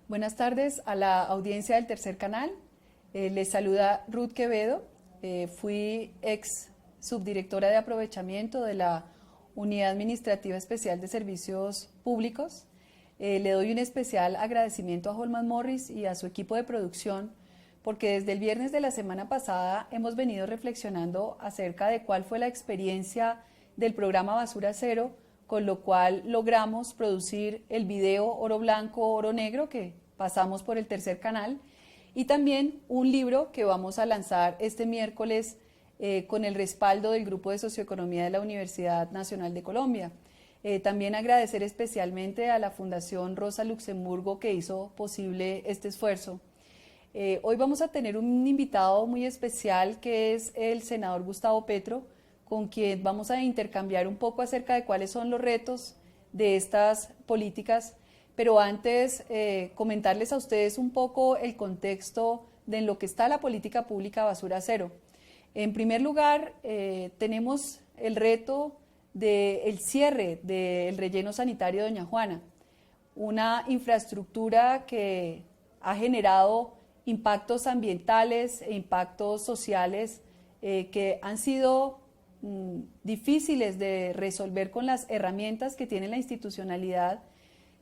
Buenas tardes a la audiencia del Tercer Canal. Les saluda Ruth Quevedo. Fui ex subdirectora de aprovechamiento de la Unidad Administrativa Especial de Servicios Públicos. Le doy un especial agradecimiento a Holman Morris y a su equipo de producción porque desde el viernes de la semana pasada hemos venido reflexionando acerca de cuál fue la experiencia del programa Basura Cero, con lo cual logramos producir el video Oro Blanco, Oro Negro, que pasamos por el Tercer Canal, y también un libro que vamos a lanzar este miércoles con el respaldo del Grupo de Socioeconomía de la Universidad Nacional de Colombia. También agradecer especialmente a la Fundación Rosa Luxemburgo que hizo posible este esfuerzo. Hoy vamos a tener un invitado muy especial que es el senador Gustavo Petro, con quien vamos a intercambiar un poco acerca de cuáles son los retos de estas políticas, pero antes comentarles a ustedes un poco el contexto de en lo que está la política pública Basura Cero. En primer lugar, tenemos el reto del cierre del relleno sanitario de Doña Juana, una infraestructura que ha generado impactos ambientales e impactos sociales que han sido difíciles de resolver con las herramientas que tiene la institucionalidad,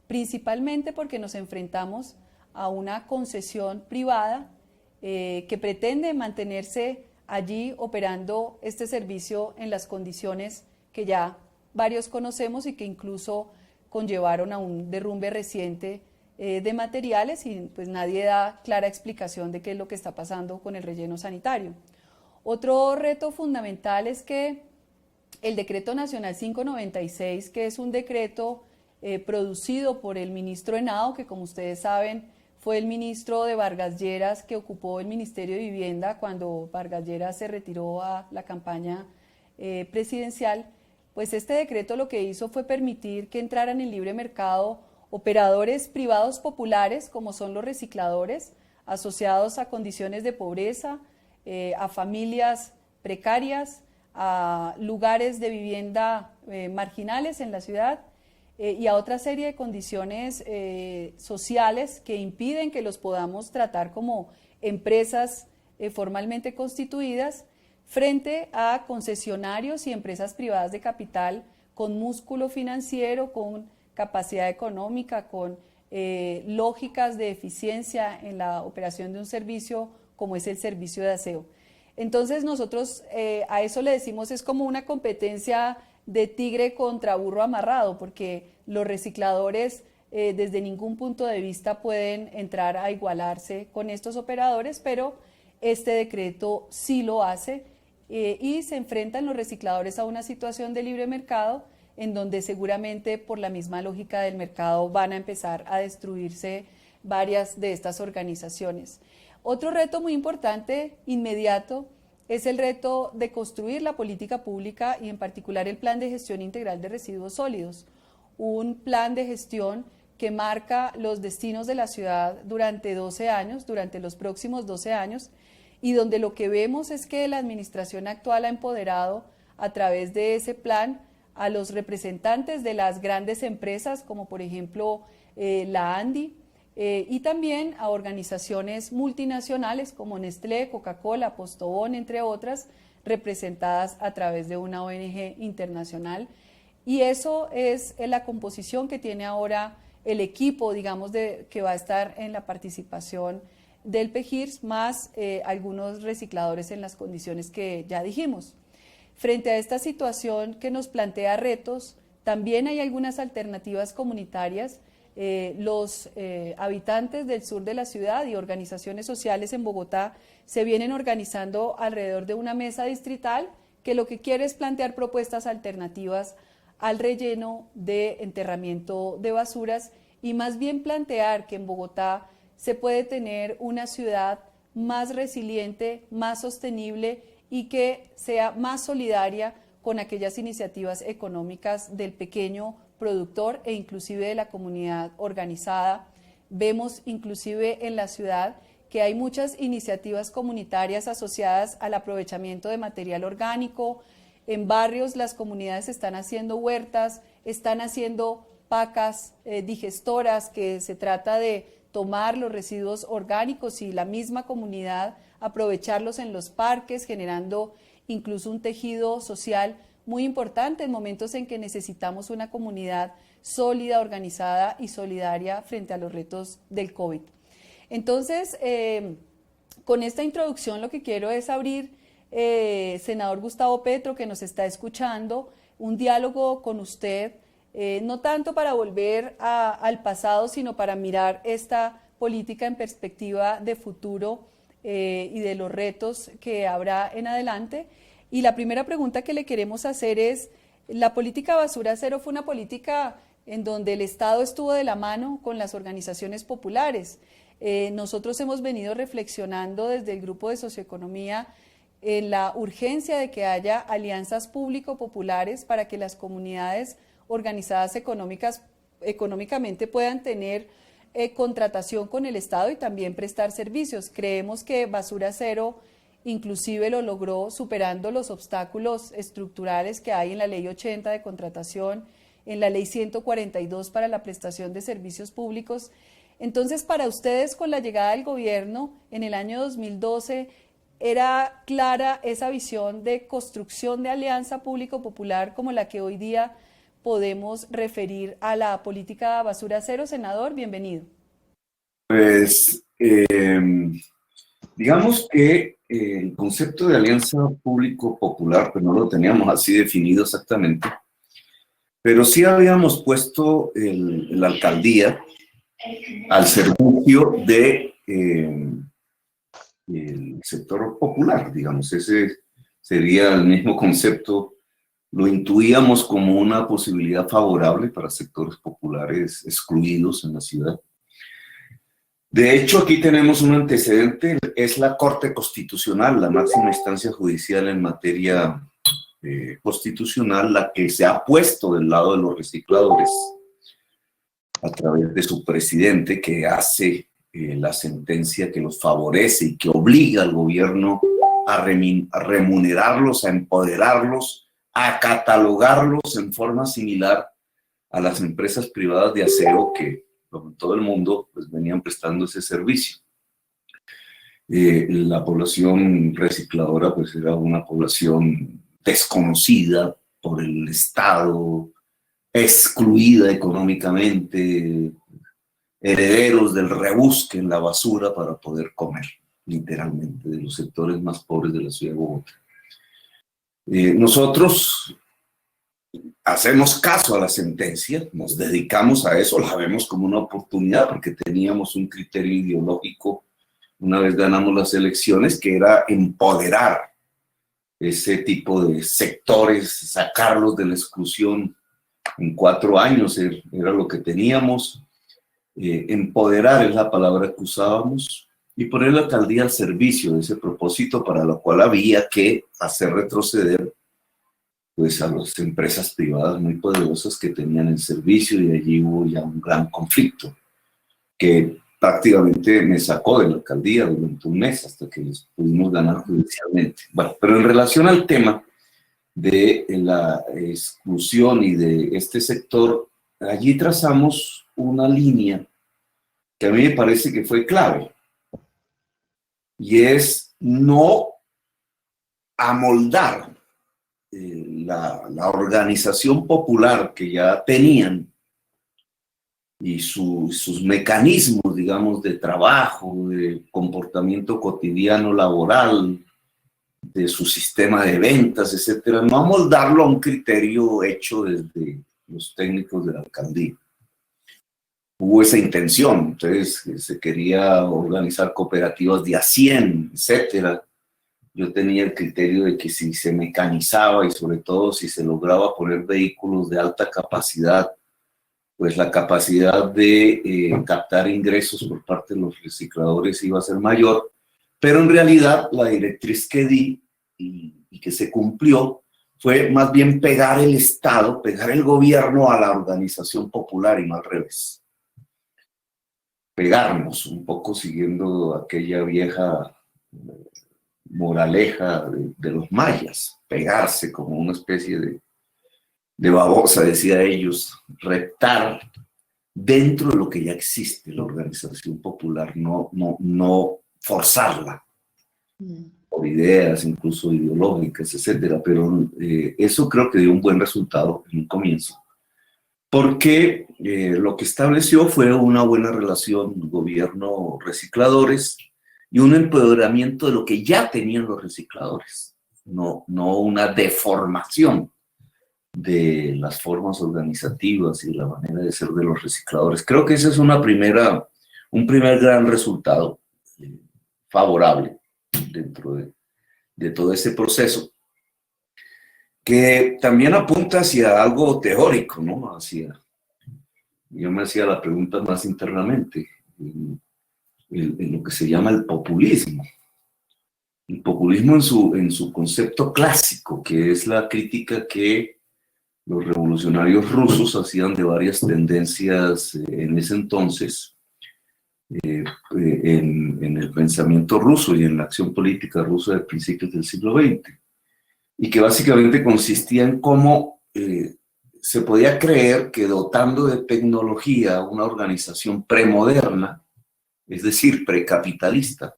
principalmente porque nos enfrentamos a una concesión privada que pretende mantenerse allí operando este servicio en las condiciones que ya varios conocemos y que incluso conllevaron a un derrumbe reciente de materiales y pues nadie da clara explicación de qué es lo que está pasando con el relleno sanitario. Otro reto fundamental es que el Decreto Nacional 596, que es un decreto producido por el ministro Henao, que como ustedes saben fue el ministro de Vargas Lleras que ocupó el Ministerio de Vivienda cuando Vargas Lleras se retiró a la campaña presidencial, pues este decreto lo que hizo fue permitir que entraran en libre mercado operadores privados populares como son los recicladores asociados a condiciones de pobreza, a familias precarias, a lugares de vivienda marginales en la ciudad y a otra serie de condiciones sociales que impiden que los podamos tratar como empresas formalmente constituidas frente a concesionarios y empresas privadas de capital con músculo financiero, con capacidad económica, con lógicas de eficiencia en la operación de un servicio como es el servicio de aseo. Entonces nosotros a eso le decimos es como una competencia de tigre contra burro amarrado, porque los recicladores desde ningún punto de vista pueden entrar a igualarse con estos operadores, pero este decreto sí lo hace y se enfrentan los recicladores a una situación de libre mercado en donde seguramente por la misma lógica del mercado van a empezar a destruirse varias de estas organizaciones. Otro reto muy importante, inmediato, es el reto de construir la política pública y en particular el Plan de Gestión Integral de Residuos Sólidos, un plan de gestión que marca los destinos de la ciudad durante 12 años, durante los próximos 12 años, y donde lo que vemos es que la administración actual ha empoderado a través de ese plan a los representantes de las grandes empresas, como por ejemplo la ANDI, y también a organizaciones multinacionales como Nestlé, Coca-Cola, Postobón, entre otras, representadas a través de una ONG internacional. Y eso es la composición que tiene ahora el equipo, digamos, que va a estar en la participación del PEGIRS, más algunos recicladores en las condiciones que ya dijimos. Frente a esta situación que nos plantea retos, también hay algunas alternativas comunitarias. Los habitantes del sur de la ciudad y organizaciones sociales en Bogotá se vienen organizando alrededor de una mesa distrital que lo que quiere es plantear propuestas alternativas al relleno de enterramiento de basuras y más bien plantear que en Bogotá se puede tener una ciudad más resiliente, más sostenible y que sea más solidaria con aquellas iniciativas económicas del pequeño productor e inclusive de la comunidad organizada. Vemos inclusive en la ciudad que hay muchas iniciativas comunitarias asociadas al aprovechamiento de material orgánico. En barrios las comunidades están haciendo huertas, están haciendo pacas digestoras, que se trata de tomar los residuos orgánicos y la misma comunidad aprovecharlos en los parques, generando incluso un tejido social muy importante en momentos en que necesitamos una comunidad sólida, organizada y solidaria frente a los retos del COVID. Entonces, con esta introducción lo que quiero es abrir, senador Gustavo Petro, que nos está escuchando, un diálogo con usted, no tanto para volver al pasado, sino para mirar esta política en perspectiva de futuro y de los retos que habrá en adelante. Y la primera pregunta que le queremos hacer es, la política Basura Cero fue una política en donde el Estado estuvo de la mano con las organizaciones populares. Nosotros hemos venido reflexionando desde el Grupo de Socioeconomía en la urgencia de que haya alianzas público-populares para que las comunidades organizadas económicamente puedan tener contratación con el Estado y también prestar servicios. Creemos que Basura Cero inclusive lo logró superando los obstáculos estructurales que hay en la Ley 80 de contratación, en la Ley 142 para la prestación de servicios públicos. Entonces, para ustedes, con la llegada del gobierno en el año 2012, ¿era clara esa visión de construcción de alianza público-popular como la que hoy día podemos referir a la política Basura Cero? Senador, bienvenido. Pues, digamos que el concepto de alianza público-popular, pues no lo teníamos así definido exactamente, pero sí habíamos puesto la alcaldía al servicio de el sector popular, digamos. Ese sería el mismo concepto. Lo intuíamos como una posibilidad favorable para sectores populares excluidos en la ciudad. De hecho, aquí tenemos un antecedente, es la Corte Constitucional, la máxima instancia judicial en materia constitucional, la que se ha puesto del lado de los recicladores a través de su presidente, que hace la sentencia que los favorece y que obliga al gobierno a remunerarlos, a empoderarlos, a catalogarlos en forma similar a las empresas privadas de aseo que en todo el mundo pues venían prestando ese servicio. La población recicladora pues era una población desconocida por el Estado, excluida económicamente, herederos del rebusque en la basura para poder comer, literalmente, de los sectores más pobres de la ciudad de Bogotá. Nosotros hacemos caso a la sentencia, nos dedicamos a eso, la vemos como una oportunidad porque teníamos un criterio ideológico una vez ganamos las elecciones, que era empoderar ese tipo de sectores, sacarlos de la exclusión. En 4 años era lo que teníamos. Empoderar es la palabra que usábamos y poner la alcaldía al servicio de ese propósito, para lo cual había que hacer retroceder pues a las empresas privadas muy poderosas que tenían el servicio, y allí hubo ya un gran conflicto que prácticamente me sacó de la alcaldía durante un mes hasta que les pudimos ganar judicialmente. Bueno, pero en relación al tema de la exclusión y de este sector, allí trazamos una línea que a mí me parece que fue clave, y es no amoldar la organización popular que ya tenían y sus mecanismos, digamos, de trabajo, de comportamiento cotidiano laboral, de su sistema de ventas, etcétera, no amoldarlo a un criterio hecho desde los técnicos de la alcaldía. Hubo esa intención, entonces se quería organizar cooperativas de a 100, etcétera. Yo tenía el criterio de que si se mecanizaba y sobre todo si se lograba poner vehículos de alta capacidad, pues la capacidad de captar ingresos por parte de los recicladores iba a ser mayor, pero en realidad la directriz que di y que se cumplió fue más bien pegar el Estado, pegar el gobierno a la organización popular y no al revés. Pegarnos un poco siguiendo aquella vieja moraleja de los mayas, pegarse como una especie de babosa, decía ellos, reptar dentro de lo que ya existe, la organización popular, no forzarla por ideas, incluso ideológicas, etcétera. Pero eso creo que dio un buen resultado en un comienzo, porque lo que estableció fue una buena relación gobierno-recicladores y un empoderamiento de lo que ya tenían los recicladores, no una deformación de las formas organizativas y la manera de ser de los recicladores. Creo que ese es un primer gran resultado favorable dentro de todo ese proceso, que también apunta hacia algo teórico, ¿no? Yo me hacía la pregunta más internamente, en lo que se llama el populismo. El populismo en su concepto clásico, que es la crítica que los revolucionarios rusos hacían de varias tendencias en ese entonces, en el pensamiento ruso y en la acción política rusa de principios del siglo XX, y que básicamente consistía en cómo se podía creer que dotando de tecnología una organización premoderna, es decir, precapitalista,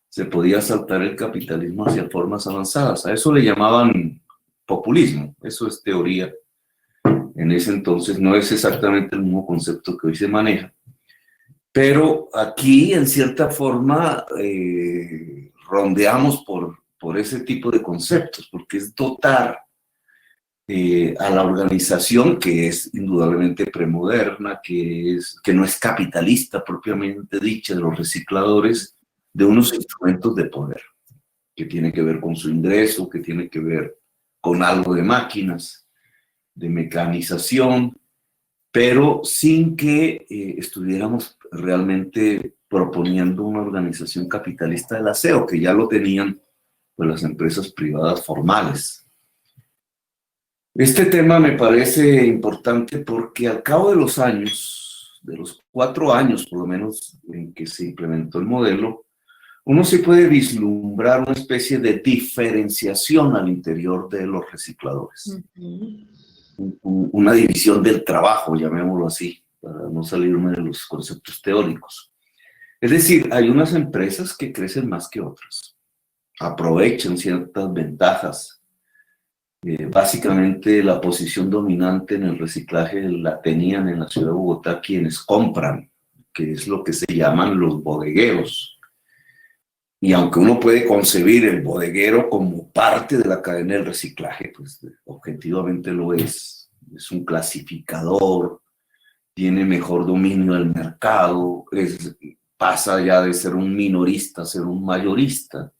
se podía saltar el capitalismo hacia formas avanzadas. A eso le llamaban populismo. Eso es teoría. En ese entonces no es exactamente el mismo concepto que hoy se maneja. Pero aquí, en cierta forma, rondeamos por ese tipo de conceptos, porque es dotar a la organización, que es indudablemente premoderna, que no es capitalista propiamente dicha, de los recicladores, de unos instrumentos de poder, que tiene que ver con su ingreso, que tiene que ver con algo de máquinas, de mecanización, pero sin que estuviéramos realmente proponiendo una organización capitalista del aseo, que ya lo tenían pues, las empresas privadas formales. Este tema me parece importante porque al cabo de los años, de los 4 años por lo menos en que se implementó el modelo, uno se puede vislumbrar una especie de diferenciación al interior de los recicladores. Una división del trabajo, llamémoslo así, para no salirme de los conceptos teóricos. Es decir, hay unas empresas que crecen más que otras, aprovechan ciertas ventajas. Básicamente la posición dominante en el reciclaje la tenían en la ciudad de Bogotá quienes compran, que es lo que se llaman los bodegueros. Y aunque uno puede concebir el bodeguero como parte de la cadena del reciclaje, pues objetivamente lo es. Es un clasificador, tiene mejor dominio del mercado, pasa ya de ser un minorista a ser un mayorista.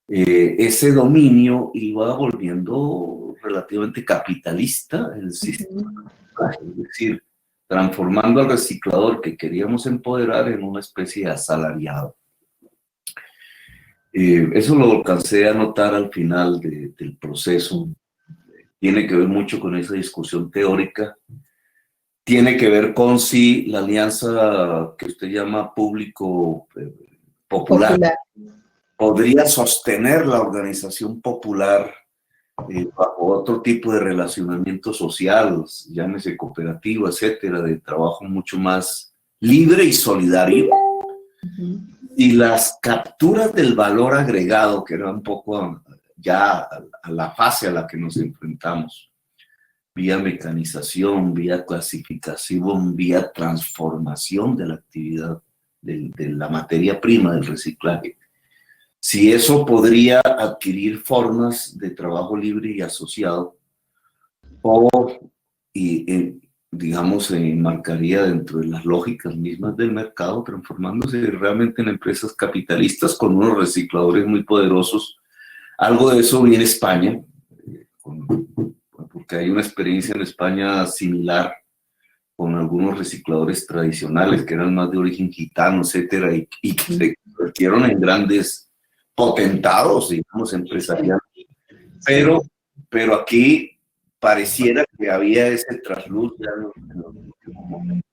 Ese dominio iba volviendo relativamente capitalista el sistema, es decir, transformando al reciclador que queríamos empoderar en una especie de asalariado. Eso lo alcancé a notar al final del proceso. Tiene que ver mucho con esa discusión teórica. Tiene que ver con si la alianza que usted llama público-popular podría sostener la organización popular bajo otro tipo de relacionamiento social, llámese cooperativa, etcétera, de trabajo mucho más libre y solidario. Y las capturas del valor agregado, que era un poco ya a la fase a la que nos enfrentamos, vía mecanización, vía clasificación, vía transformación de la actividad de la materia prima del reciclaje. Si eso podría adquirir formas de trabajo libre y asociado, digamos, se enmarcaría dentro de las lógicas mismas del mercado, transformándose realmente en empresas capitalistas con unos recicladores muy poderosos. Algo de eso vi en España, porque hay una experiencia en España similar con algunos recicladores tradicionales que eran más de origen gitano, etcétera, y que se convirtieron en grandes potentados, digamos, empresariales. Pero aquí pareciera que había ese trasluz ya en los últimos momentos.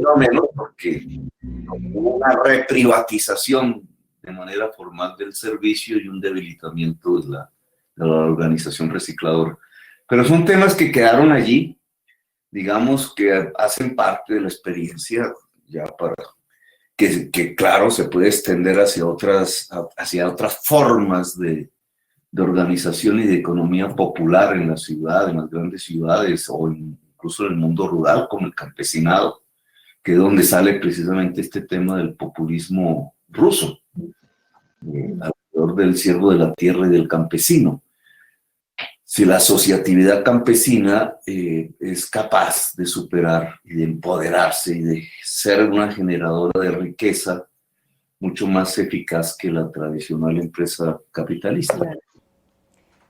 No menos porque hubo una reprivatización de manera formal del servicio y un debilitamiento de de la organización recicladora. Pero son temas que quedaron allí, digamos que hacen parte de la experiencia, ya para que claro, se puede extender hacia otras formas de organización y de economía popular en la ciudad, en las grandes ciudades o incluso en el mundo rural, como el campesinado, que es donde sale precisamente este tema del populismo ruso, alrededor del siervo de la tierra y del campesino. Si la asociatividad campesina es capaz de superar y de empoderarse y de ser una generadora de riqueza mucho más eficaz que la tradicional empresa capitalista.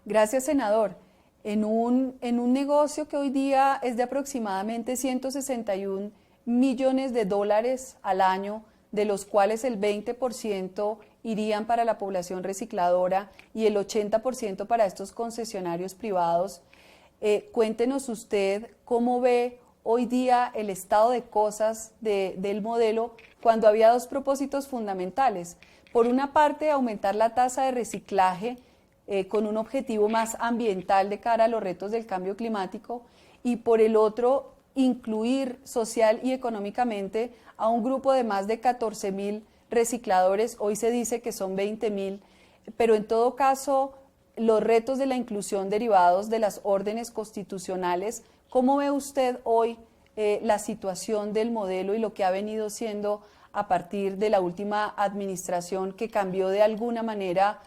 Gracias, senador. En un negocio que hoy día es de aproximadamente 161 millones de dólares al año, de los cuales el 20% irían para la población recicladora y el 80% para estos concesionarios privados. Cuéntenos usted cómo ve hoy día el estado de cosas del modelo cuando había dos propósitos fundamentales. Por una parte, aumentar la tasa de reciclaje con un objetivo más ambiental de cara a los retos del cambio climático, y por el otro, incluir social y económicamente a un grupo de más de 14.000 recicladores. Hoy se dice que son 20.000, pero en todo caso, los retos de la inclusión derivados de las órdenes constitucionales, ¿cómo ve usted hoy la situación del modelo y lo que ha venido siendo a partir de la última administración que cambió de alguna manera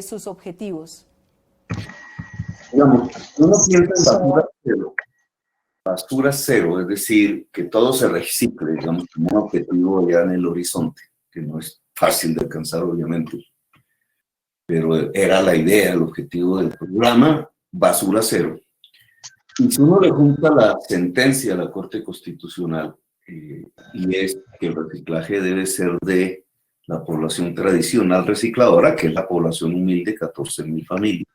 sus objetivos? Digamos, uno piensa en basura cero, es decir, que todo se recicle, digamos, como un objetivo ya en el horizonte, que no es fácil de alcanzar, obviamente, pero era la idea, el objetivo del programa, basura cero. Y si uno le junta la sentencia de la Corte Constitucional, y es que el reciclaje debe ser de la población tradicional recicladora, que es la población humilde, 14.000 familias,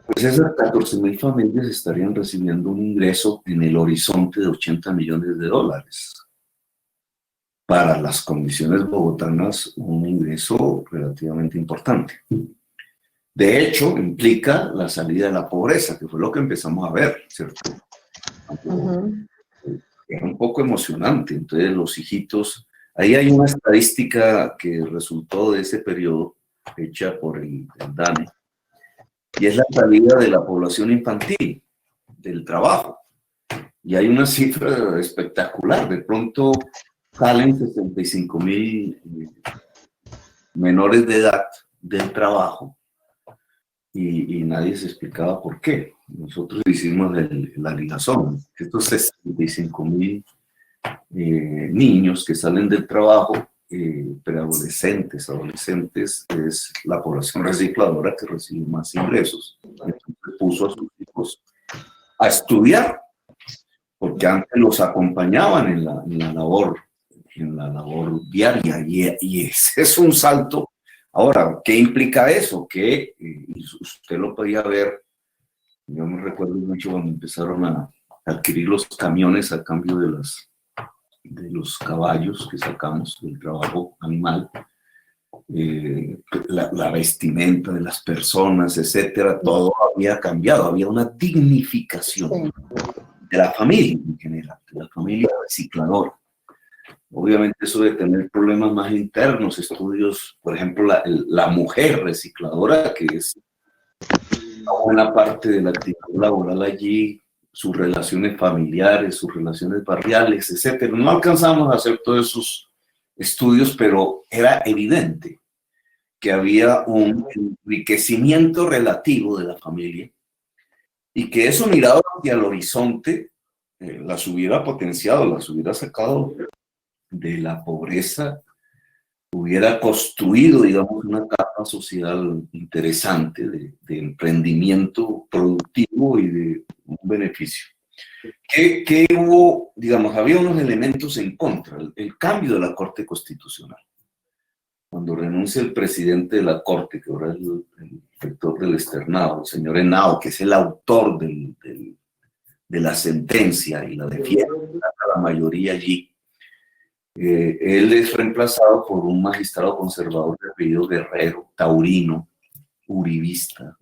pues esas 14.000 familias estarían recibiendo un ingreso en el horizonte de 80 millones de dólares. Para las condiciones bogotanas, un ingreso relativamente importante. De hecho, implica la salida de la pobreza, que fue lo que empezamos a ver, ¿cierto? Era un poco emocionante. Entonces, los hijitos... Ahí hay una estadística que resultó de ese periodo, hecha por el DANE, y es la salida de la población infantil del trabajo. Y hay una cifra espectacular. De pronto salen 65.000 menores de edad del trabajo y nadie se explicaba por qué. Nosotros hicimos la ligazón. Estos 65.000 niños que salen del trabajo, preadolescentes, adolescentes, es la población recicladora que recibe más ingresos. Entonces puso a sus hijos a estudiar, porque antes los acompañaban en la labor diaria, y ese es un salto. Ahora, ¿qué implica eso? Que usted lo podía ver, yo me recuerdo mucho cuando empezaron a adquirir los camiones a cambio de los caballos que sacamos del trabajo animal, la vestimenta de las personas, etcétera, todo había cambiado, había una dignificación de la familia en general, de la familia recicladora. Obviamente eso de tener problemas más internos, estudios, por ejemplo, la mujer recicladora, que es una buena parte de la actividad laboral allí, sus relaciones familiares, sus relaciones barriales, etcétera. No alcanzamos a hacer todos esos estudios, pero era evidente que había un enriquecimiento relativo de la familia y que eso, mirado hacia el horizonte, las hubiera potenciado, las hubiera sacado de la pobreza, hubiera construido, digamos, una capa social interesante de emprendimiento productivo y de un beneficio. ¿Qué hubo? Digamos, había unos elementos en contra. El cambio de la Corte Constitucional. Cuando renuncia el presidente de la Corte, que ahora es el rector del externado, el señor Henao, que es el autor de la sentencia y la defiende a la mayoría allí, él es reemplazado por un magistrado conservador de apellido Guerrero, taurino, uribista,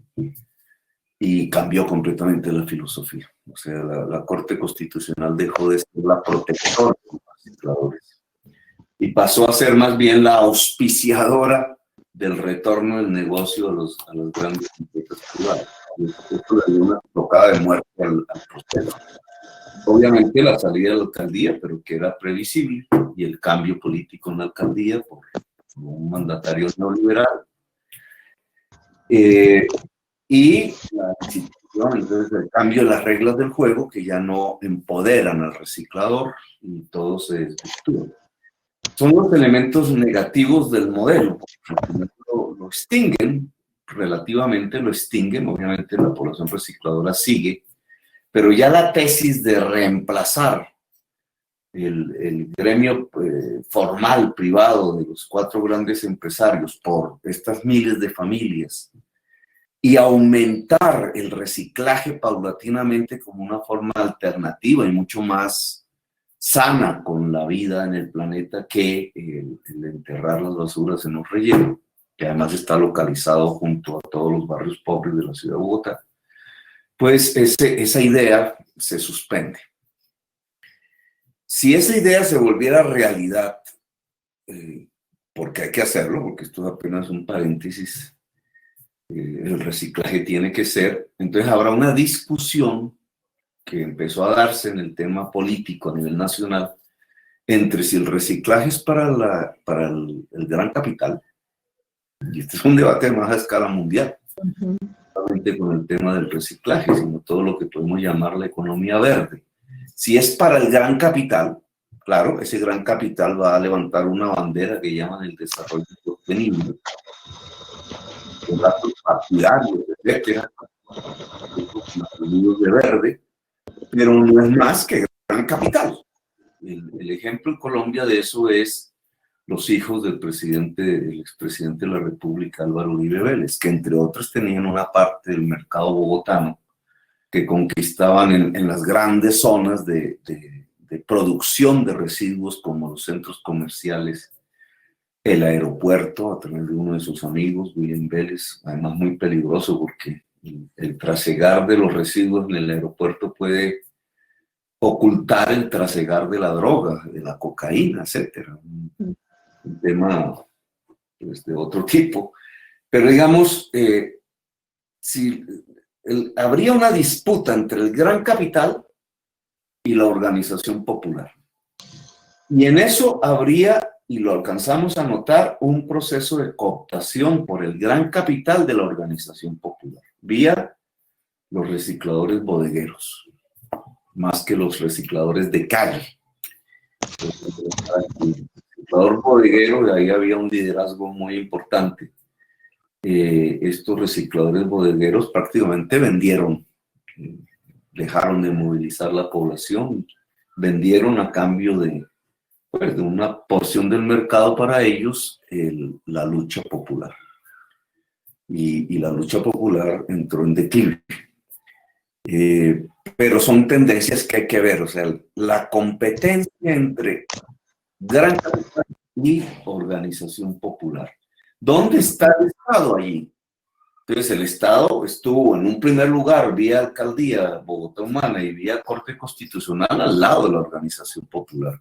y cambió completamente la filosofía. O sea, la Corte Constitucional dejó de ser la protectora de los recicladores y pasó a ser más bien la auspiciadora del retorno del negocio a las grandes empresas privadas. Esto le dio una tocada de muerte al proceso. Obviamente la salida de la alcaldía, pero que era previsible, y el cambio político en la alcaldía por un mandatario neoliberal. Y la institución, entonces, el cambio de las reglas del juego que ya no empoderan al reciclador y todo se desvirtúa. Son los elementos negativos del modelo, porque lo extinguen, relativamente lo extinguen, obviamente la población recicladora sigue, pero ya la tesis de reemplazar el gremio formal, privado de los 4 grandes empresarios por estas miles de familias y aumentar el reciclaje paulatinamente como una forma alternativa y mucho más sana con la vida en el planeta que el enterrar las basuras en un relleno, que además está localizado junto a todos los barrios pobres de la ciudad de Bogotá, pues esa idea se suspende. Si esa idea se volviera realidad, porque hay que hacerlo, porque esto es apenas un paréntesis, el reciclaje tiene que ser, entonces habrá una discusión que empezó a darse en el tema político a nivel nacional entre si el reciclaje es para el gran capital, y este es un debate más a escala mundial, no solamente con el tema del reciclaje, sino todo lo que podemos llamar la economía verde. Si es para el gran capital, claro, ese gran capital va a levantar una bandera que llaman el desarrollo sostenible, los datos partidarios, etcétera, los de verde, pero no es más que gran capital. El ejemplo en Colombia de eso es los hijos del expresidente de la República, Álvaro Uribe Vélez, que entre otros tenían una parte del mercado bogotano que conquistaban en las grandes zonas de producción de residuos como los centros comerciales, el aeropuerto a través de uno de sus amigos, William Vélez, además muy peligroso porque el trasegar de los residuos en el aeropuerto puede ocultar el trasegar de la droga, de la cocaína, etcétera. Un tema pues, de otro tipo. Pero digamos, habría una disputa entre el gran capital y la organización popular. Y en eso habría, y lo alcanzamos a notar, un proceso de cooptación por el gran capital de la organización popular, vía los recicladores bodegueros, más que los recicladores de calle. El reciclador bodeguero, de ahí había un liderazgo muy importante. Estos recicladores bodegueros prácticamente vendieron, dejaron de movilizar la población, vendieron a cambio de una porción del mercado para ellos la lucha popular. Y la lucha popular entró en declive. Pero son tendencias que hay que ver, o sea, la competencia entre gran capital y organización popular. ¿Dónde está el Estado allí? Entonces el Estado estuvo en un primer lugar vía alcaldía Bogotá Humana y vía Corte Constitucional al lado de la organización popular.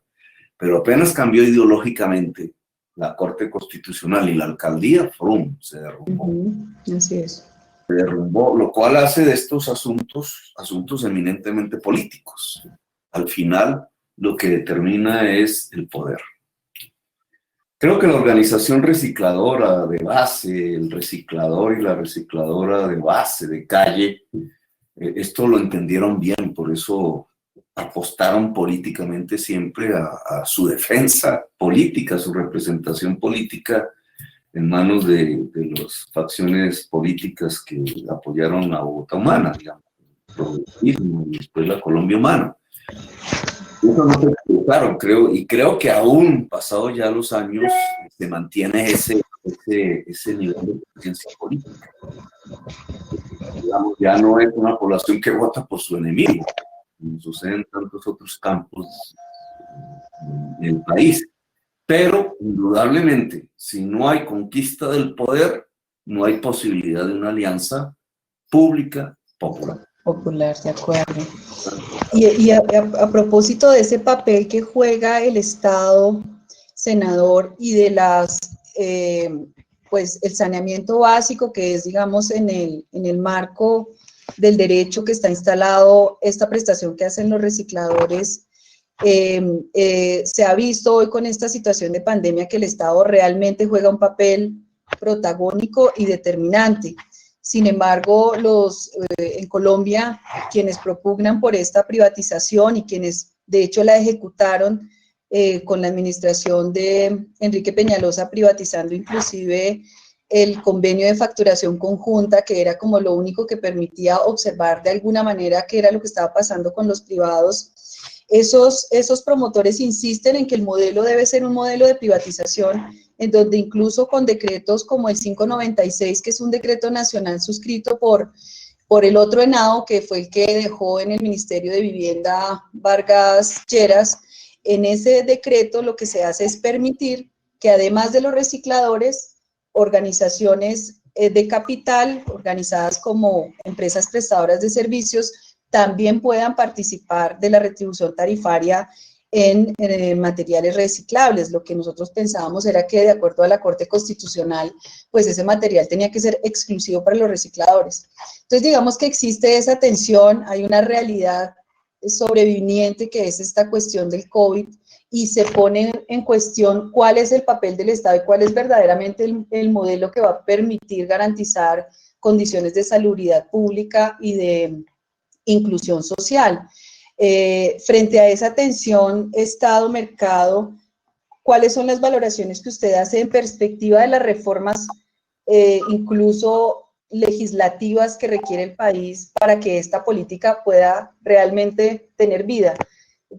Pero apenas cambió ideológicamente la Corte Constitucional y la alcaldía, ¡frum!, se derrumbó. Así es. Se derrumbó, lo cual hace de estos asuntos eminentemente políticos. Al final, lo que determina es el poder. Creo que la organización recicladora de base, el reciclador y la recicladora de base, de calle, esto lo entendieron bien, por eso apostaron políticamente siempre a su defensa política, a su representación política en manos de las facciones políticas que apoyaron a Bogotá Humana, digamos, el progresismo y después la Colombia Humana. Eso no se equivocaron, creo que aún pasados ya los años se mantiene ese nivel de conciencia política. Digamos, ya no es una población que vota por su enemigo, como sucede en tantos otros campos en el país. Pero, indudablemente, si no hay conquista del poder, no hay posibilidad de una alianza pública popular. Popular, de acuerdo. Y a propósito de ese papel que juega el Estado, senador, y de las, pues el saneamiento básico que es, digamos, en el marco del derecho que está instalado, esta prestación que hacen los recicladores, se ha visto hoy con esta situación de pandemia que el Estado realmente juega un papel protagónico y determinante. Sin embargo, en Colombia, quienes propugnan por esta privatización y quienes de hecho la ejecutaron con la administración de Enrique Peñalosa, privatizando inclusive el convenio de facturación conjunta, que era como lo único que permitía observar de alguna manera qué era lo que estaba pasando con los privados. Esos promotores insisten en que el modelo debe ser un modelo de privatización en donde incluso con decretos como el 596, que es un decreto nacional suscrito por el otro Henao, que fue el que dejó en el Ministerio de Vivienda Vargas Lleras, en ese decreto lo que se hace es permitir que además de los recicladores, organizaciones de capital, organizadas como empresas prestadoras de servicios, también puedan participar de la retribución tarifaria en materiales reciclables. Lo que nosotros pensábamos era que, de acuerdo a la Corte Constitucional, pues ese material tenía que ser exclusivo para los recicladores. Entonces, digamos que existe esa tensión, hay una realidad sobreviviente que es esta cuestión del COVID, y se pone en cuestión cuál es el papel del Estado y cuál es verdaderamente el modelo que va a permitir garantizar condiciones de salubridad pública y de inclusión social. Frente a esa tensión Estado-mercado, ¿cuáles son las valoraciones que usted hace en perspectiva de las reformas, incluso legislativas, que requiere el país para que esta política pueda realmente tener vida?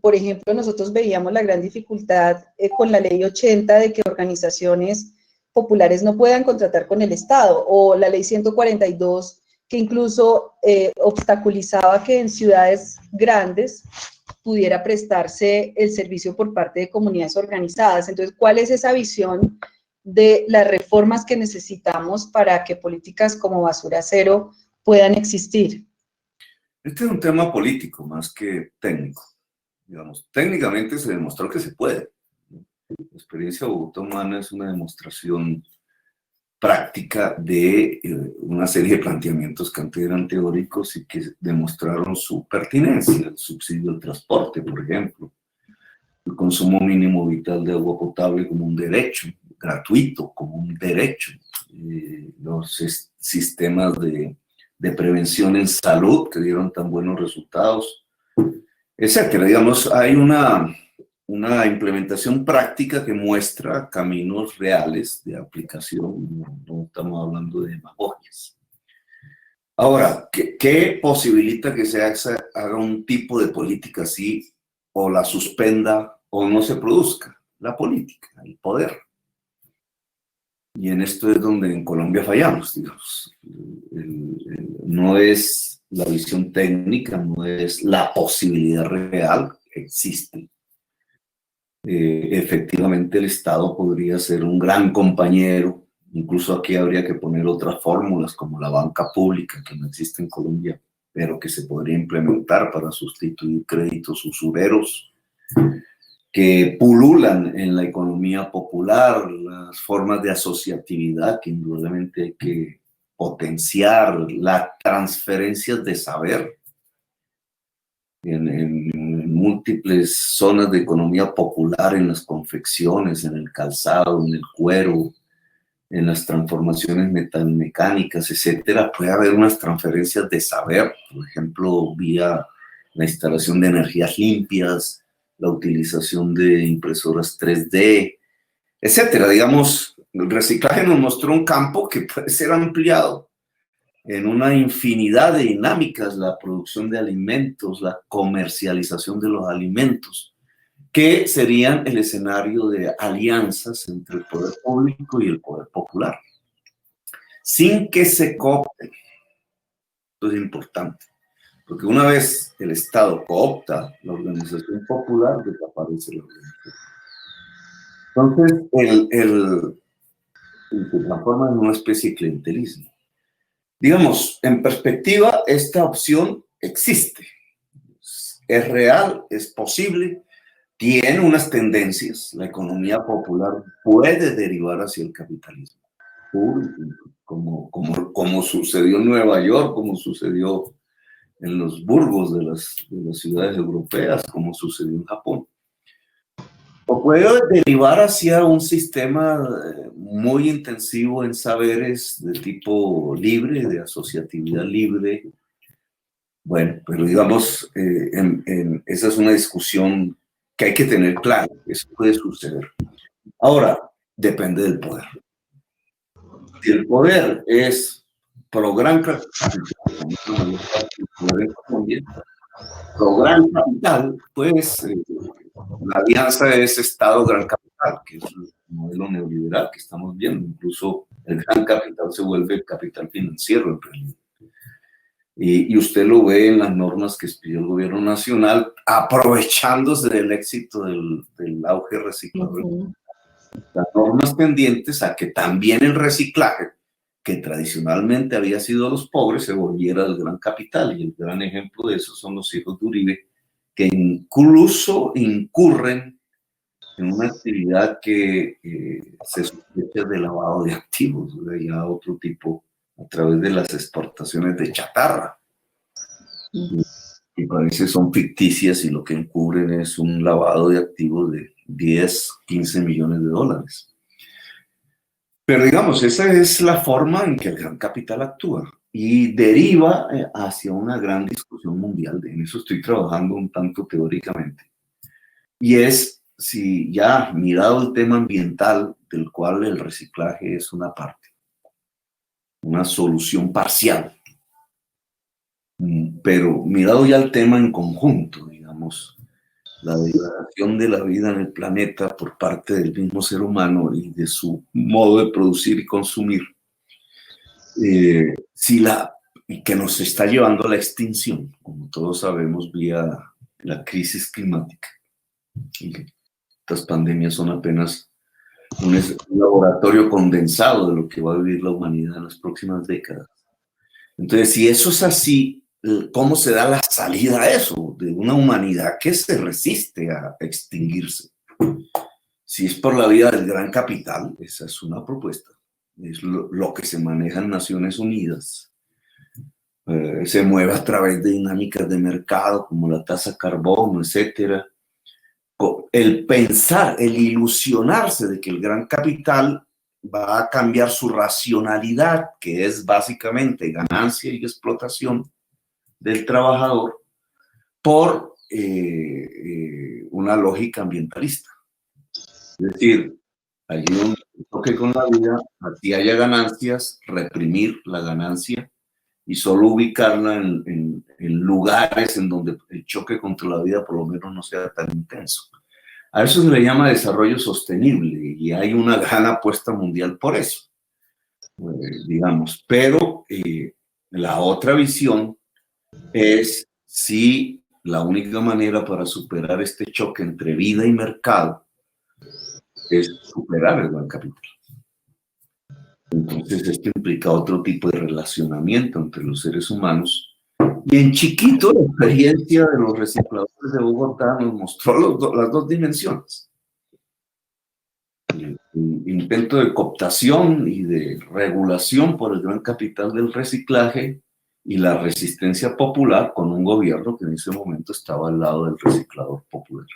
Por ejemplo, nosotros veíamos la gran dificultad con la ley 80 de que organizaciones populares no puedan contratar con el Estado, o la ley 142, que incluso obstaculizaba que en ciudades grandes pudiera prestarse el servicio por parte de comunidades organizadas. Entonces, ¿cuál es esa visión de las reformas que necesitamos para que políticas como Basura Cero puedan existir? Este es un tema político más que técnico. Digamos, técnicamente se demostró que se puede. La experiencia Bogotá Humana es una demostración práctica de una serie de planteamientos que antes eran teóricos y que demostraron su pertinencia. El subsidio al transporte, por ejemplo, el consumo mínimo vital de agua potable como un derecho, gratuito como un derecho, los sistemas de prevención en salud que dieron tan buenos resultados, etcétera. Digamos, hay una implementación práctica que muestra caminos reales de aplicación, no estamos hablando de demagogias. Ahora, ¿qué posibilita que se haga un tipo de política así, o la suspenda o no se produzca? La política, el poder. Y en esto es donde en Colombia fallamos, digamos. No es la visión técnica, no es la posibilidad real, existe. Efectivamente el Estado podría ser un gran compañero, incluso aquí habría que poner otras fórmulas como la banca pública, que no existe en Colombia, pero que se podría implementar para sustituir créditos usureros que pululan en la economía popular, las formas de asociatividad que indudablemente hay que potenciar, las transferencias de saber en múltiples zonas de economía popular, en las confecciones, en el calzado, en el cuero, en las transformaciones metalmecánicas, etcétera. Puede haber unas transferencias de saber, por ejemplo, vía la instalación de energías limpias, la utilización de impresoras 3D, etcétera. Digamos, el reciclaje nos mostró un campo que puede ser ampliado en una infinidad de dinámicas: la producción de alimentos, la comercialización de los alimentos, que serían el escenario de alianzas entre el poder público y el poder popular, sin que se coopten. Esto es importante, porque una vez el Estado coopta la organización popular, desaparece la organización. Entonces, se transforma en una especie de clientelismo. Digamos, en perspectiva, esta opción existe. Es real, es posible, tiene unas tendencias. La economía popular puede derivar hacia el capitalismo, como sucedió en Nueva York, como sucedió en los burgos de las ciudades europeas, como sucedió en Japón. O puede derivar hacia un sistema muy intensivo en saberes de tipo libre, de asociatividad libre. Bueno, pero digamos, esa es una discusión que hay que tener claro. Eso puede suceder. Ahora, depende del poder. Si el poder es pro gran capital, pues la alianza es Estado-Gran Capital, que es el modelo neoliberal que estamos viendo. Incluso el gran capital se vuelve el capital financiero en realidad. Y usted lo ve en las normas que expidió el gobierno nacional, aprovechándose del éxito del auge reciclador. Las normas tendientes a que también el reciclaje, que tradicionalmente había sido los pobres, se volviera el gran capital. Y el gran ejemplo de eso son los hijos de Uribe, que incluso incurren en una actividad que se sospecha de lavado de activos, de ya otro tipo, a través de las exportaciones de chatarra. Y parece son ficticias y lo que encubren es un lavado de activos de 10, 15 millones de dólares. Pero digamos, esa es la forma en que el gran capital actúa y deriva hacia una gran discusión mundial. En eso estoy trabajando un tanto teóricamente. Y es, si ya mirado el tema ambiental, del cual el reciclaje es una parte, una solución parcial, pero mirado ya el tema en conjunto, digamos, la degradación de la vida en el planeta por parte del mismo ser humano y de su modo de producir y consumir, que nos está llevando a la extinción, como todos sabemos, vía la crisis climática. Y estas pandemias son apenas un laboratorio condensado de lo que va a vivir la humanidad en las próximas décadas. Entonces, si eso es así, ¿cómo se da la salida a eso? De una humanidad que se resiste a extinguirse. Si es por la vía del gran capital, esa es una propuesta. Es lo que se maneja en Naciones Unidas. Se mueve a través de dinámicas de mercado, como la tasa de carbono, etcétera. El pensar, el ilusionarse de que el gran capital va a cambiar su racionalidad, que es básicamente ganancia y explotación del trabajador, por una lógica ambientalista. Es decir, hay un toque con la vida, aquí haya ganancias, reprimir la ganancia y solo ubicarla en lugares en donde el choque contra la vida por lo menos no sea tan intenso. A eso se le llama desarrollo sostenible y hay una gran apuesta mundial por eso, digamos. Pero la otra visión es si la única manera para superar este choque entre vida y mercado es superar el gran capital. Entonces esto implica otro tipo de relacionamiento entre los seres humanos. Y en chiquito, la experiencia de los recicladores de Bogotá nos mostró las dos dimensiones. El intento de cooptación y de regulación por el gran capital del reciclaje y la resistencia popular con un gobierno que en ese momento estaba al lado del reciclador popular.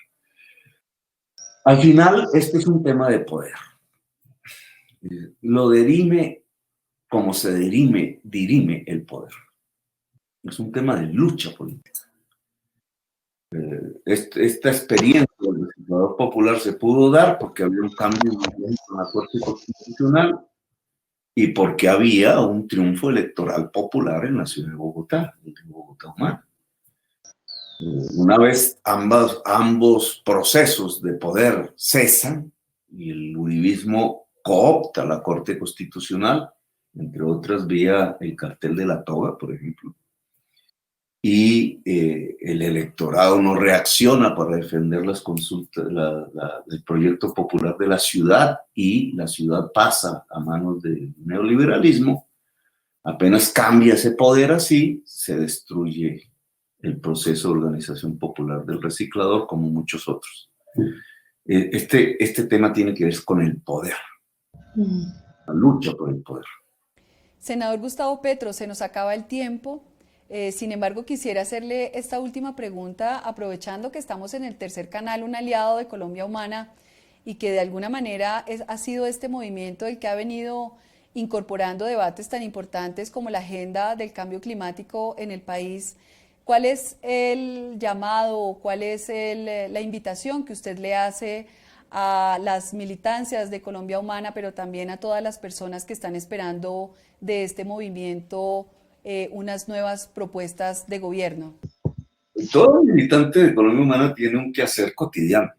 Al final, este es un tema de poder. Lo dirime como se dirime el poder. Es un tema de lucha política. Esta experiencia del legislador popular se pudo dar porque había un cambio en la Corte Constitucional y porque había un triunfo electoral popular en la ciudad de Bogotá, el de Bogotá Humana. Una vez ambos procesos de poder cesan y el uribismo coopta la Corte Constitucional, entre otras vía el cartel de la toga, por ejemplo, y el electorado no reacciona para defender las consultas, el proyecto popular de la ciudad, y la ciudad pasa a manos del neoliberalismo. Apenas cambia ese poder así, se destruye el proceso de organización popular del reciclador, como muchos otros. Este tema tiene que ver con el poder, la lucha por el poder. Senador Gustavo Petro, se nos acaba el tiempo. Sin embargo, quisiera hacerle esta última pregunta, aprovechando que estamos en el tercer canal, un aliado de Colombia Humana, y que de alguna manera ha sido este movimiento el que ha venido incorporando debates tan importantes como la agenda del cambio climático en el país. ¿Cuál es el llamado, cuál es la invitación que usted le hace a las militancias de Colombia Humana, pero también a todas las personas que están esperando de este movimiento unas nuevas propuestas de gobierno? Todo militante de Colombia Humana tiene un quehacer cotidiano,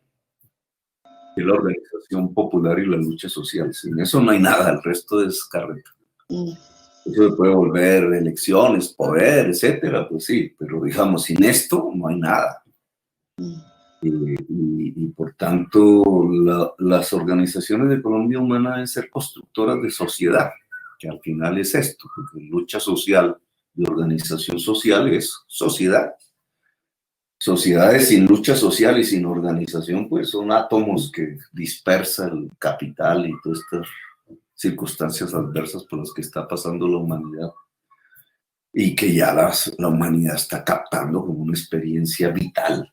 que es la organización popular y la lucha social. Sin eso no hay nada, el resto es carreta. Eso se puede volver elecciones, poder, etcétera, pues sí, pero digamos, sin esto no hay nada. Y por tanto, las organizaciones de Colombia Humana deben ser constructoras de sociedad, que al final es esto, porque lucha social y organización social es sociedad. Sociedades sin lucha social y sin organización, pues son átomos que dispersa el capital y todas estas circunstancias adversas por las que está pasando la humanidad y que ya la humanidad está captando como una experiencia vital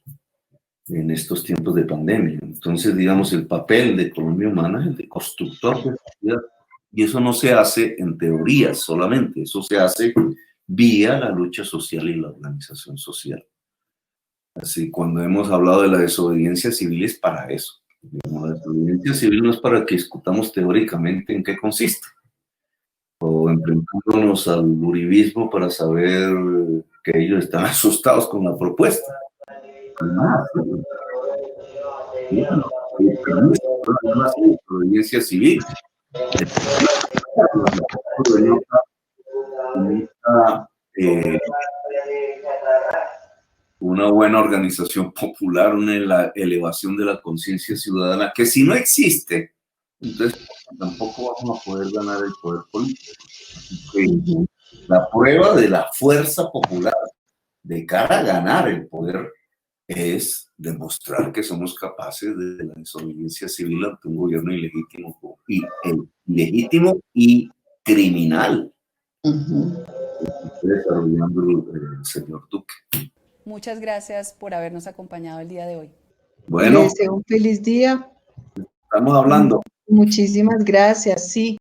en estos tiempos de pandemia. Entonces, digamos, el papel de Colombia Humana es el de constructor de sociedad, y eso no se hace en teorías solamente, eso se hace vía la lucha social y la organización social. Así, cuando hemos hablado de la desobediencia civil es para eso. La desobediencia civil no es para que discutamos teóricamente en qué consiste, o enfrentándonos al uribismo para saber que ellos están asustados con la propuesta. La desobediencia civil. Una buena organización popular, una elevación de la conciencia ciudadana, que si no existe, entonces tampoco vamos a poder ganar el poder político. La prueba de la fuerza popular de cara a ganar el poder es demostrar que somos capaces de la desobediencia civil ante un gobierno ilegítimo y criminal. Desarrollando el señor Duque. Muchas gracias por habernos acompañado el día de hoy. Bueno, le deseo un feliz día. Estamos hablando. Muchísimas gracias, sí.